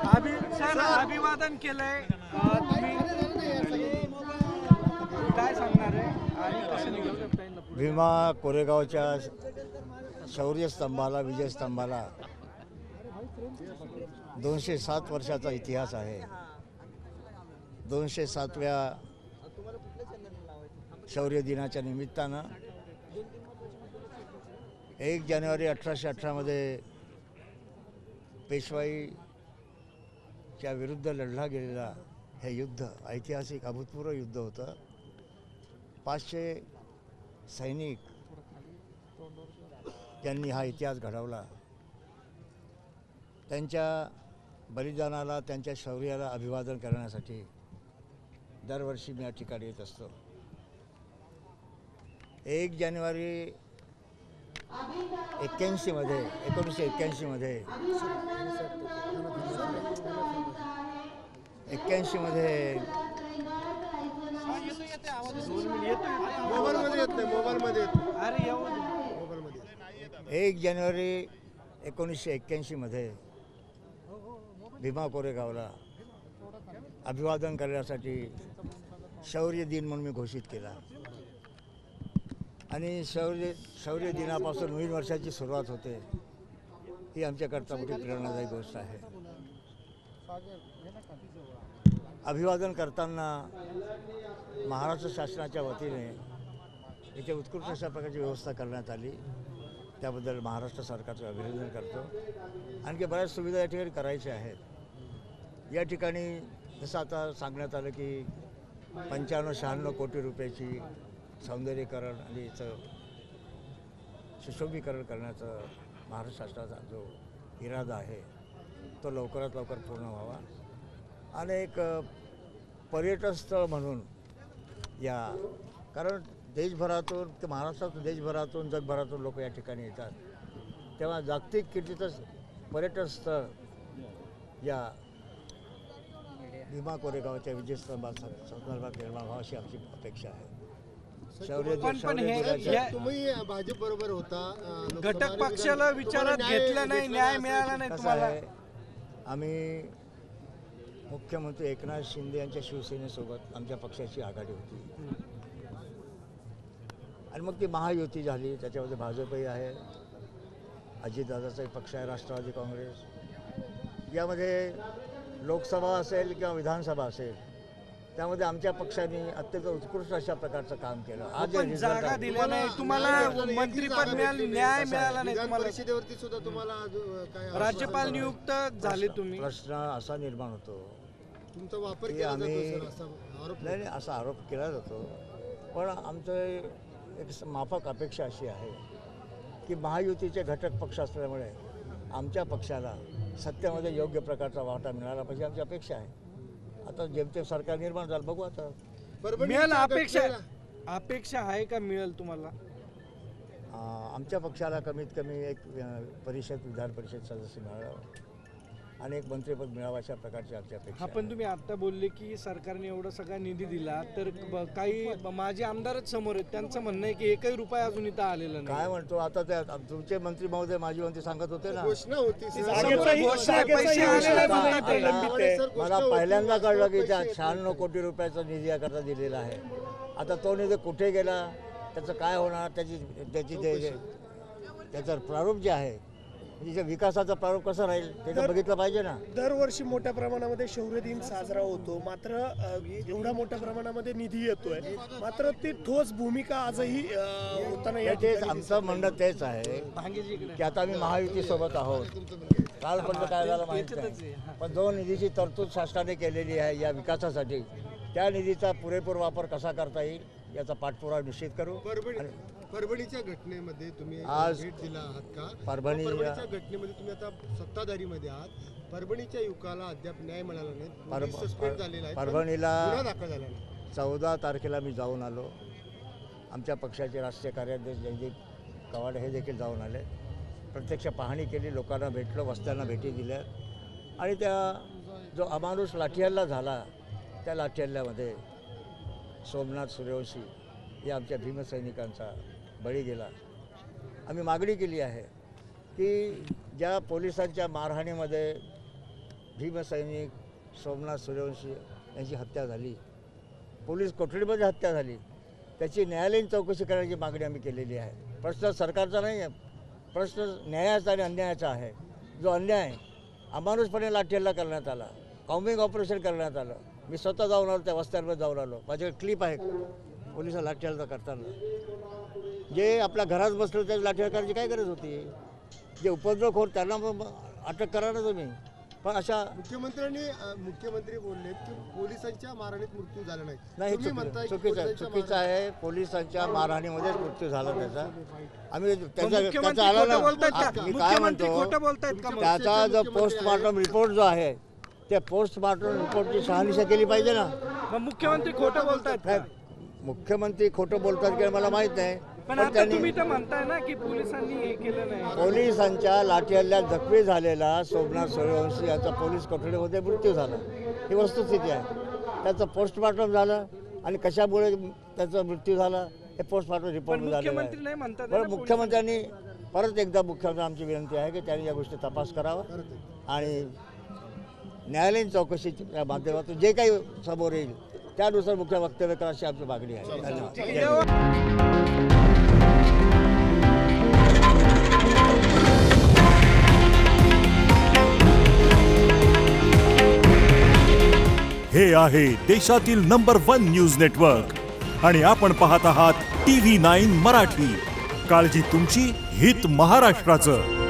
Sir अभिवादन केलंय तुम्ही काय सांगणार आहे आणि कसं निघालं शकता येईल पुढे? भीमा कोरेगावच्या शौर्यस्तंभाला विजयस्तंभाला 207 वर्षाचा इतिहास आहे. 207व्या शौर्य दिनाच्या निमित्तानं 1 जानेवारी 1818 मध्ये पेशवाईच्या विरुद्ध लढला गेलेला हे युद्ध ऐतिहासिक अभूतपूर्व युद्ध होतं. 500 सैनिक यांनी हा इतिहास घडवला. त्यांच्या बलिदानाला त्यांच्या शौर्याला अभिवादन करण्यासाठी दरवर्षी मी या ठिकाणी येत असतो. 1 जानेवारी 1981 मध्ये मोबाईलमध्ये 1 जानेवारी 1981 मध्ये भीमा कोरेगावला अभिवादन करण्यासाठी शौर्य दिन म्हणून मी घोषित केला. आणि शौर्य दिनापासून नवीन वर्षाची सुरुवात होते. ही आमच्याकरता मोठी प्रेरणादायी गोष्ट आहे. अभिवादन करताना महाराष्ट्र शासनाच्या वतीने इथे उत्कृष्ट अशा प्रकारची व्यवस्था करण्यात आली. त्याबद्दल महाराष्ट्र सरकारचं अभिनंदन करतो. आणखी बऱ्याच सुविधा या ठिकाणी करायच्या आहेत. या ठिकाणी जसं आता सांगण्यात आलं की 95-96 कोटी रुपयाची सौंदर्यीकरण आणि याचं सुशोभीकरण करण्याचा महाराष्ट्र शासनाचा जो इरादा आहे तो लवकरात लवकर पूर्ण व्हावा. आणि एक पर्यटन स्थळ म्हणून कारण देशभरातून ते महाराष्ट्रातून देशभरातून जगभरातून लोक या ठिकाणी येतात. तेव्हा जागतिक कीर्तीचं पर्यटन स्थळ या भीमा कोरेगावच्या विजयस्तंभात निर्माण व्हावं अशी आमची अपेक्षा आहे. तुम्ही भाजप बरोबर होता, घटक पक्षाला विचारात घेतलं नाही, न्याय मिळाला नाही तुम्हाला. आम्ही मुख्यमंत्री एकनाथ शिंदे यांच्या शिवसेनेसोबत आमच्या पक्षाची आघाडी होती आणि मग ती महायुती झाली. त्याच्यामध्ये भाजपही आहे, अजितदादाचा एक पक्ष आहे, राष्ट्रवादी काँग्रेस. यामध्ये लोकसभा असेल किंवा विधानसभा असेल त्यामध्ये आमच्या पक्षाने अत्यंत उत्कृष्ट अशा प्रकारचं काम केलं. आज जागा दिल्या नाही तुम्हाला, मंत्रीपद मिळालं, न्याय मिळाला नाही तुम्हाला. परिषदेवरती सुद्धा तुम्हाला काय राज्यपाल नियुक्त झाले तुम्ही. प्रश्न असा निर्माण होतो तुमचा वापर की केला आम्ही जातो सर, असा आरोप नाही असा आरोप केला जातो. पण आमचं एक माफक अपेक्षा अशी आहे की महायुतीचे घटक पक्ष असल्यामुळे आमच्या पक्षाला सत्तेमध्ये योग्य प्रकारचा वाटा मिळाला पाहिजे आमची अपेक्षा आहे. आता जेमतेम सरकार निर्माण झालं, बघू आता मिळेल. अपेक्षा आहे का मिळेल तुम्हाला? आमच्या पक्षाला कमीत कमी एक विधान परिषद सदस्य मिळावं आणि एक मंत्रिपद मिळावं अशा प्रकारची आमची अपेक्षा. पण तुम्ही आता बोलले की सरकारने एवढा सगळा निधी दिला, तर काही माझे आमदारच समोर आहेत, त्यांचं म्हणणं आहे की 1 रुपया अजून इथं आलेला नाही. काय म्हणतो आता ते तुमचे मंत्री महोदय माजी मंत्री सांगत होते ना, घोषणा होती. मला पहिल्यांदा कळलं की त्या 96 कोटी रुपयाचा निधी याकरता दिलेला आहे. आता तो निधी कुठे गेला, त्याचं काय होणार, त्याचं प्रारूप जे आहे म्हणजे विकासाचा प्रारूप कसा राहील ते बघितलं पाहिजे ना. दरवर्षी मोठ्या प्रमाणामध्ये शौर्य दिन साजरा होतो, मात्र एवढ्या मोठ्या प्रमाणामध्ये निधी येतोय, मात्र ती ठोस भूमिका आजही होताना या तेच आमचं म्हणणं तेच आहे की आता आम्ही महायुती सोबत आहोत. कालपर्यंत काय झालं माहिती नाही, पण जो निधीची तरतूद शासनाने केलेली आहे या विकासासाठी त्या निधीचा पुरेपूर वापर कसा करता येईल याचा पाठपुरावा निश्चित करू. परभणीच्या घटनेमध्ये तुम्ही आज भेट दिला आहात का? परभणीच्या घटनेमध्ये तुम्ही आता सत्ताधारीमध्ये आहात, परभणीच्या युवकाला अद्याप न्याय मिळाला नाही, सस्पेंड झालेला आहे, परभणीला गुन्हा दाखल झाला नाही. 14 तारखेला मी जाऊन आलो. आमच्या पक्षाचे राष्ट्रीय कार्याध्यक्ष जयदीप कवाडे हे देखील जाऊन आले. प्रत्यक्ष पाहणी केली, लोकांना भेटलो, वस्त्यांना भेटी दिल्या आणि त्या जो अमानुष लाठीहल्ला झाला त्या लाठीहल्ल्यामध्ये सोमनाथ सूर्यवंशी या आमच्या भीमसैनिकांचा बळी गेला. आम्ही मागणी केली आहे की ज्या पोलिसांच्या मारहाणीमध्ये भीमसैनिक सोमनाथ सूर्यवंशी यांची हत्या झाली, पोलीस कोठडीमध्ये हत्या झाली, त्याची न्यायालयीन चौकशी करण्याची मागणी आम्ही केलेली आहे. प्रश्न सरकारचा नाही आहे, प्रश्न न्यायाचा आणि अन्यायाचा आहे. जो अन्याय अमानुषपणे लाठीहल्ला करण्यात आला, कॉम्बिंग ऑपरेशन करण्यात आलं, मी स्वतः जाऊन आलो, त्या वस्त्यांवर जाऊन आलो, माझ्याकडे क्लिप आहे पोलिसांना लाठीहल्ला करताना. जे आपल्या घरात बसलो त्याची लाठीहल्ला करायची काय गरज होती? जे उपद्रवखोर त्यांना अटक करा ना तुम्ही. पण अशा मुख्यमंत्री बोललेत की पोलिसांच्या मारहाणीत मृत्यू झाला नाही. नाही, तुम्ही म्हणताय की चुकीचं आहे. पोलिसांच्या मारहाणीमध्येच मृत्यू झाला त्याचा. आम्ही मुख्यमंत्री आला खोटं बोलतायत ना, का? मी काय मुख्यमंत्री म्हणतो, खोटं बोलतायत का मग? त्याचा जो पोस्टमॉर्टम रिपोर्ट जो आहे त्या पोस्टमॉर्टम रिपोर्टची शहानिशा केली पाहिजे ना. मग मुख्यमंत्री खोटं बोलतायत का? मुख्यमंत्री खोटं बोलतात की मला माहीत नाही, पण पण आता त्यांनी तुम्ही तर म्हणताय ना की पोलिसांनी हे केलं नाही. पोलिसांच्या लाठीहल्ल्यात जखमी झालेला सोमनाथ सूर्यवंशी यांचा पोलीस कोठडीमध्ये मृत्यू झाला, ही वस्तुस्थिती आहे. त्याचं पोस्टमॉर्टम झालं आणि कशामुळे त्याचा मृत्यू झाला हे पोस्टमॉर्टम पण रिपोर्ट झालेलं मुख्यमंत्री आहे. नाही म्हणतात बरं, ना, मुख्यमंत्र्यांनी परत एकदा आमची विनंती आहे की त्यांनी या गोष्टी तपास करावा आणि न्यायालयीन चौकशीच्या माध्यमातून जे काही समोर येईल त्यानुसार मुख्य वक्तव्य करा अशी आमची मागणी आहे. धन्यवाद. हे आहे देशातील नंबर 1 न्यूज नेटवर्क आणि आपण पाहत आहात TV9 मराठी. काळजी तुमची, हित महाराष्ट्राचं.